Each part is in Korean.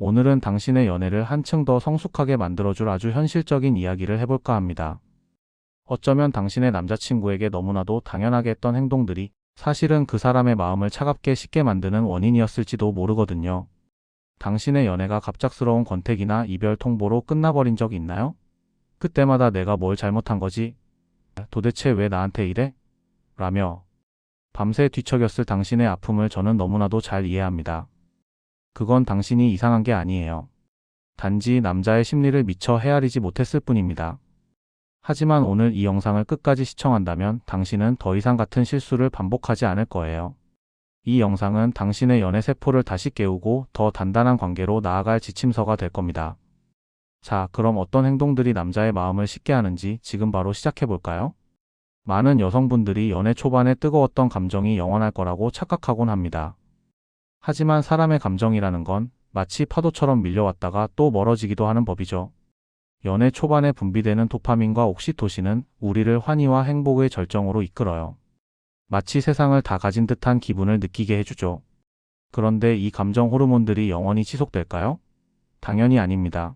오늘은 당신의 연애를 한층 더 성숙하게 만들어줄 아주 현실적인 이야기를 해볼까 합니다. 어쩌면 당신의 남자친구에게 너무나도 당연하게 했던 행동들이 사실은 그 사람의 마음을 차갑게 식게 만드는 원인이었을지도 모르거든요. 당신의 연애가 갑작스러운 권태기나 이별 통보로 끝나버린 적 있나요? 그때마다 내가 뭘 잘못한 거지? 도대체 왜 나한테 이래? 라며 밤새 뒤척였을 당신의 아픔을 저는 너무나도 잘 이해합니다. 그건 당신이 이상한 게 아니에요. 단지 남자의 심리를 미처 헤아리지 못했을 뿐입니다. 하지만 오늘 이 영상을 끝까지 시청한다면 당신은 더 이상 같은 실수를 반복하지 않을 거예요. 이 영상은 당신의 연애 세포를 다시 깨우고 더 단단한 관계로 나아갈 지침서가 될 겁니다. 자, 그럼 어떤 행동들이 남자의 마음을 식게 하는지 지금 바로 시작해볼까요? 많은 여성분들이 연애 초반에 뜨거웠던 감정이 영원할 거라고 착각하곤 합니다. 하지만 사람의 감정이라는 건 마치 파도처럼 밀려왔다가 또 멀어지기도 하는 법이죠. 연애 초반에 분비되는 도파민과 옥시토신은 우리를 환희와 행복의 절정으로 이끌어요. 마치 세상을 다 가진 듯한 기분을 느끼게 해주죠. 그런데 이 감정 호르몬들이 영원히 지속될까요? 당연히 아닙니다.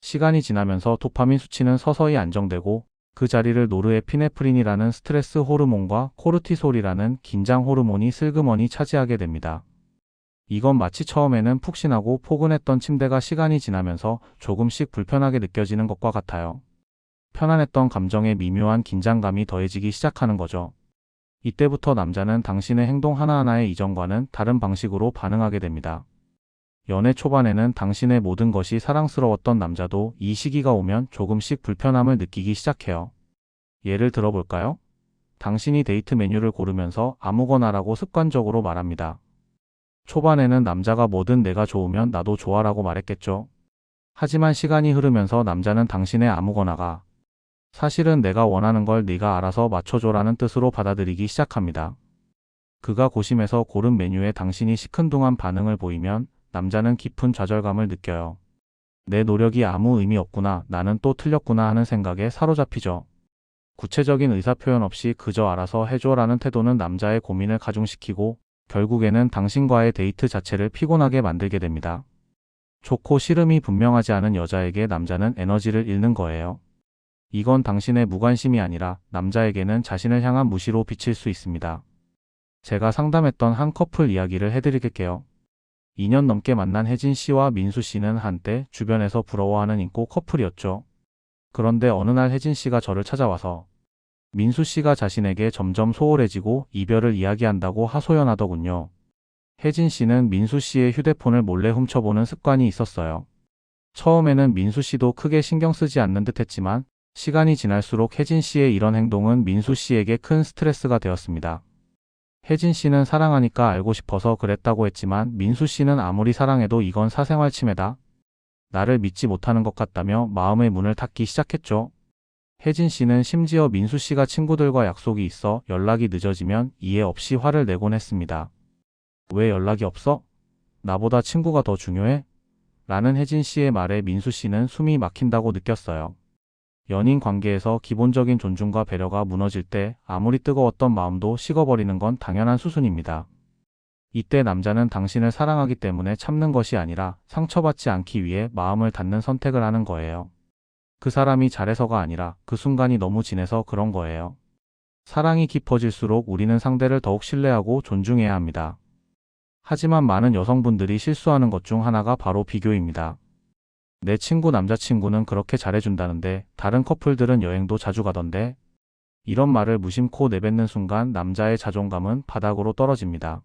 시간이 지나면서 도파민 수치는 서서히 안정되고 그 자리를 노르에피네프린이라는 스트레스 호르몬과 코르티솔이라는 긴장 호르몬이 슬그머니 차지하게 됩니다. 이건 마치 처음에는 푹신하고 포근했던 침대가 시간이 지나면서 조금씩 불편하게 느껴지는 것과 같아요. 편안했던 감정에 미묘한 긴장감이 더해지기 시작하는 거죠. 이때부터 남자는 당신의 행동 하나하나에 이전과는 다른 방식으로 반응하게 됩니다. 연애 초반에는 당신의 모든 것이 사랑스러웠던 남자도 이 시기가 오면 조금씩 불편함을 느끼기 시작해요. 예를 들어볼까요? 당신이 데이트 메뉴를 고르면서 아무거나라고 습관적으로 말합니다. 초반에는 남자가 뭐든 내가 좋으면 나도 좋아라고 말했겠죠. 하지만 시간이 흐르면서 남자는 당신의 아무거나가 사실은 내가 원하는 걸 네가 알아서 맞춰줘라는 뜻으로 받아들이기 시작합니다. 그가 고심해서 고른 메뉴에 당신이 시큰둥한 반응을 보이면 남자는 깊은 좌절감을 느껴요. 내 노력이 아무 의미 없구나, 나는 또 틀렸구나 하는 생각에 사로잡히죠. 구체적인 의사표현 없이 그저 알아서 해줘라는 태도는 남자의 고민을 가중시키고 결국에는 당신과의 데이트 자체를 피곤하게 만들게 됩니다. 좋고 싫음이 분명하지 않은 여자에게 남자는 에너지를 잃는 거예요. 이건 당신의 무관심이 아니라 남자에게는 자신을 향한 무시로 비칠 수 있습니다. 제가 상담했던 한 커플 이야기를 해드릴게요. 2년 넘게 만난 혜진 씨와 민수 씨는 한때 주변에서 부러워하는 인고 커플이었죠. 그런데 어느 날 혜진 씨가 저를 찾아와서 민수 씨가 자신에게 점점 소홀해지고 이별을 이야기한다고 하소연하더군요. 혜진 씨는 민수 씨의 휴대폰을 몰래 훔쳐보는 습관이 있었어요. 처음에는 민수 씨도 크게 신경 쓰지 않는 듯 했지만 시간이 지날수록 혜진 씨의 이런 행동은 민수 씨에게 큰 스트레스가 되었습니다. 혜진 씨는 사랑하니까 알고 싶어서 그랬다고 했지만 민수 씨는 아무리 사랑해도 이건 사생활 침해다. 나를 믿지 못하는 것 같다며 마음의 문을 닫기 시작했죠. 혜진 씨는 심지어 민수 씨가 친구들과 약속이 있어 연락이 늦어지면 이해 없이 화를 내곤 했습니다. 왜 연락이 없어? 나보다 친구가 더 중요해? 라는 혜진 씨의 말에 민수 씨는 숨이 막힌다고 느꼈어요. 연인 관계에서 기본적인 존중과 배려가 무너질 때 아무리 뜨거웠던 마음도 식어버리는 건 당연한 수순입니다. 이때 남자는 당신을 사랑하기 때문에 참는 것이 아니라 상처받지 않기 위해 마음을 닫는 선택을 하는 거예요. 그 사람이 잘해서가 아니라 그 순간이 너무 진해서 그런 거예요. 사랑이 깊어질수록 우리는 상대를 더욱 신뢰하고 존중해야 합니다. 하지만 많은 여성분들이 실수하는 것 중 하나가 바로 비교입니다. 내 친구 남자친구는 그렇게 잘해준다는데 다른 커플들은 여행도 자주 가던데? 이런 말을 무심코 내뱉는 순간 남자의 자존감은 바닥으로 떨어집니다.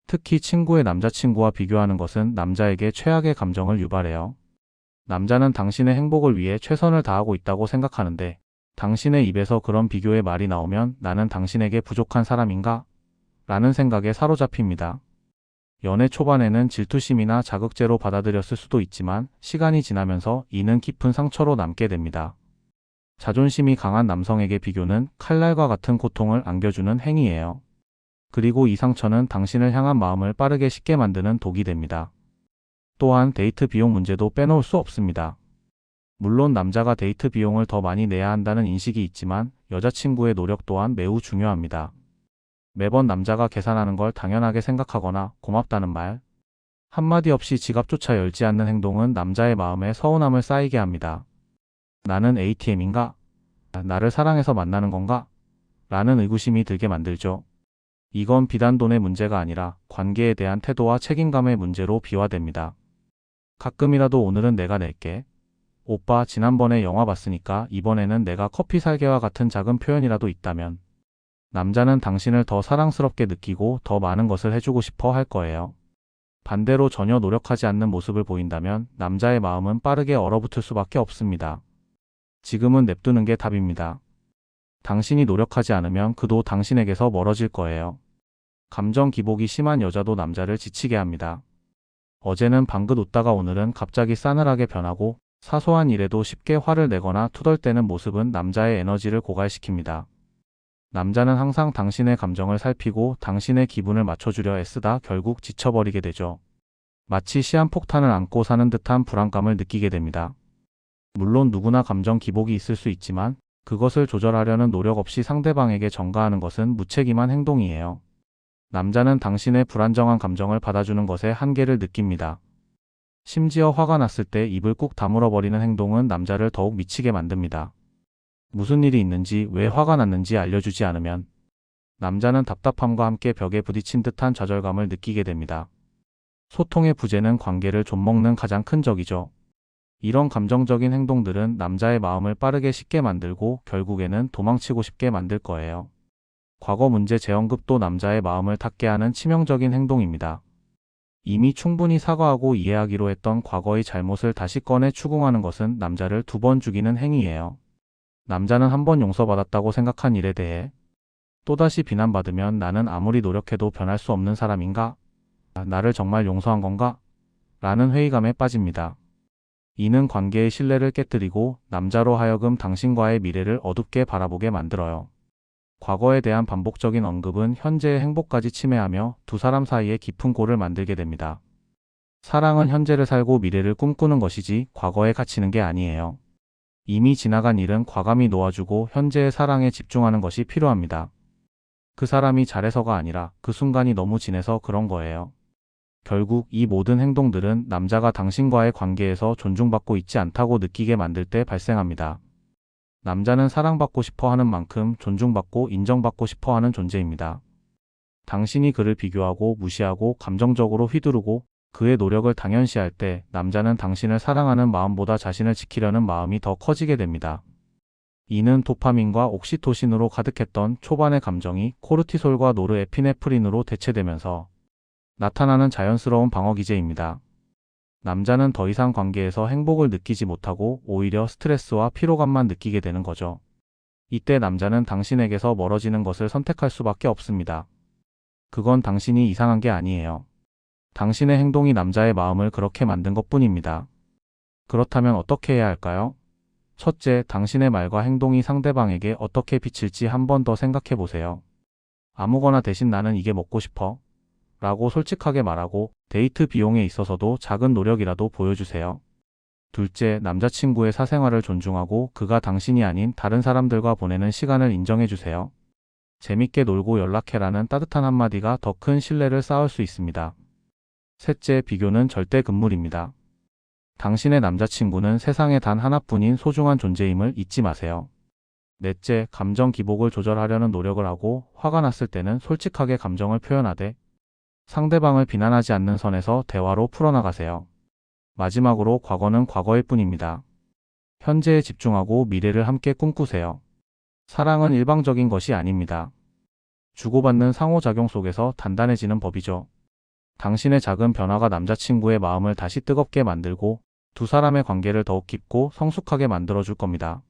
특히 친구의 남자친구와 비교하는 것은 남자에게 최악의 감정을 유발해요. 남자는 당신의 행복을 위해 최선을 다하고 있다고 생각하는데 당신의 입에서 그런 비교의 말이 나오면 나는 당신에게 부족한 사람인가? 라는 생각에 사로잡힙니다. 연애 초반에는 질투심이나 자극제로 받아들였을 수도 있지만 시간이 지나면서 이는 깊은 상처로 남게 됩니다. 자존심이 강한 남성에게 비교는 칼날과 같은 고통을 안겨주는 행위예요. 그리고 이 상처는 당신을 향한 마음을 빠르게 식게 만드는 독이 됩니다. 또한 데이트 비용 문제도 빼놓을 수 없습니다. 물론 남자가 데이트 비용을 더 많이 내야 한다는 인식이 있지만 여자친구의 노력 또한 매우 중요합니다. 매번 남자가 계산하는 걸 당연하게 생각하거나 고맙다는 말, 한마디 없이 지갑조차 열지 않는 행동은 남자의 마음에 서운함을 쌓이게 합니다. 나는 ATM인가? 나를 사랑해서 만나는 건가? 라는 의구심이 들게 만들죠. 이건 비단 돈의 문제가 아니라 관계에 대한 태도와 책임감의 문제로 비화됩니다. 가끔이라도 오늘은 내가 낼게. 오빠 지난번에 영화 봤으니까 이번에는 내가 커피 살게와 같은 작은 표현이라도 있다면 남자는 당신을 더 사랑스럽게 느끼고 더 많은 것을 해주고 싶어 할 거예요. 반대로 전혀 노력하지 않는 모습을 보인다면 남자의 마음은 빠르게 얼어붙을 수밖에 없습니다. 지금은 냅두는 게 답입니다. 당신이 노력하지 않으면 그도 당신에게서 멀어질 거예요. 감정 기복이 심한 여자도 남자를 지치게 합니다. 어제는 방긋 웃다가 오늘은 갑자기 싸늘하게 변하고 사소한 일에도 쉽게 화를 내거나 투덜대는 모습은 남자의 에너지를 고갈시킵니다. 남자는 항상 당신의 감정을 살피고 당신의 기분을 맞춰주려 애쓰다 결국 지쳐버리게 되죠. 마치 시한폭탄을 안고 사는 듯한 불안감을 느끼게 됩니다. 물론 누구나 감정 기복이 있을 수 있지만 그것을 조절하려는 노력 없이 상대방에게 전가하는 것은 무책임한 행동이에요. 남자는 당신의 불안정한 감정을 받아주는 것에 한계를 느낍니다. 심지어 화가 났을 때 입을 꾹 다물어 버리는 행동은 남자를 더욱 미치게 만듭니다. 무슨 일이 있는지 왜 화가 났는지 알려주지 않으면 남자는 답답함과 함께 벽에 부딪힌 듯한 좌절감을 느끼게 됩니다. 소통의 부재는 관계를 좀먹는 가장 큰 적이죠. 이런 감정적인 행동들은 남자의 마음을 빠르게 식게 만들고 결국에는 도망치고 싶게 만들 거예요. 과거 문제 재언급도 남자의 마음을 닫게 하는 치명적인 행동입니다. 이미 충분히 사과하고 이해하기로 했던 과거의 잘못을 다시 꺼내 추궁하는 것은 남자를 2번 죽이는 행위예요. 남자는 한 번 용서받았다고 생각한 일에 대해 또다시 비난받으면 나는 아무리 노력해도 변할 수 없는 사람인가? 나를 정말 용서한 건가? 라는 회의감에 빠집니다. 이는 관계의 신뢰를 깨뜨리고 남자로 하여금 당신과의 미래를 어둡게 바라보게 만들어요. 과거에 대한 반복적인 언급은 현재의 행복까지 침해하며 두 사람 사이에 깊은 골을 만들게 됩니다. 사랑은 현재를 살고 미래를 꿈꾸는 것이지 과거에 갇히는 게 아니에요. 이미 지나간 일은 과감히 놓아주고 현재의 사랑에 집중하는 것이 필요합니다. 그 사람이 잘해서가 아니라 그 순간이 너무 진해서 그런 거예요. 결국 이 모든 행동들은 남자가 당신과의 관계에서 존중받고 있지 않다고 느끼게 만들 때 발생합니다. 남자는 사랑받고 싶어 하는 만큼 존중받고 인정받고 싶어 하는 존재입니다. 당신이 그를 비교하고 무시하고 감정적으로 휘두르고 그의 노력을 당연시할 때 남자는 당신을 사랑하는 마음보다 자신을 지키려는 마음이 더 커지게 됩니다. 이는 도파민과 옥시토신으로 가득했던 초반의 감정이 코르티솔과 노르에피네프린으로 대체되면서 나타나는 자연스러운 방어 기제입니다. 남자는 더 이상 관계에서 행복을 느끼지 못하고 오히려 스트레스와 피로감만 느끼게 되는 거죠. 이때 남자는 당신에게서 멀어지는 것을 선택할 수밖에 없습니다. 그건 당신이 이상한 게 아니에요. 당신의 행동이 남자의 마음을 그렇게 만든 것뿐입니다. 그렇다면 어떻게 해야 할까요? 첫째, 당신의 말과 행동이 상대방에게 어떻게 비칠지 한 번 더 생각해 보세요. 아무거나 대신 나는 이게 먹고 싶어 라고 솔직하게 말하고 데이트 비용에 있어서도 작은 노력이라도 보여주세요. 둘째, 남자친구의 사생활을 존중하고 그가 당신이 아닌 다른 사람들과 보내는 시간을 인정해주세요. 재밌게 놀고 연락해라는 따뜻한 한마디가 더 큰 신뢰를 쌓을 수 있습니다. 셋째, 비교는 절대 금물입니다. 당신의 남자친구는 세상에 단 하나뿐인 소중한 존재임을 잊지 마세요. 넷째, 감정 기복을 조절하려는 노력을 하고 화가 났을 때는 솔직하게 감정을 표현하되 상대방을 비난하지 않는 선에서 대화로 풀어나가세요. 마지막으로 과거는 과거일 뿐입니다. 현재에 집중하고 미래를 함께 꿈꾸세요. 사랑은 일방적인 것이 아닙니다. 주고받는 상호작용 속에서 단단해지는 법이죠. 당신의 작은 변화가 남자친구의 마음을 다시 뜨겁게 만들고 두 사람의 관계를 더욱 깊고 성숙하게 만들어줄 겁니다.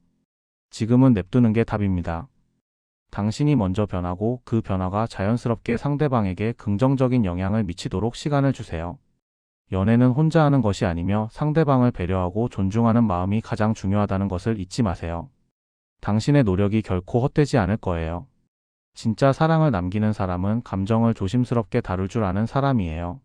지금은 냅두는 게 답입니다. 당신이 먼저 변하고 그 변화가 자연스럽게 상대방에게 긍정적인 영향을 미치도록 시간을 주세요. 연애는 혼자 하는 것이 아니며 상대방을 배려하고 존중하는 마음이 가장 중요하다는 것을 잊지 마세요. 당신의 노력이 결코 헛되지 않을 거예요. 진짜 사랑을 남기는 사람은 감정을 조심스럽게 다룰 줄 아는 사람이에요.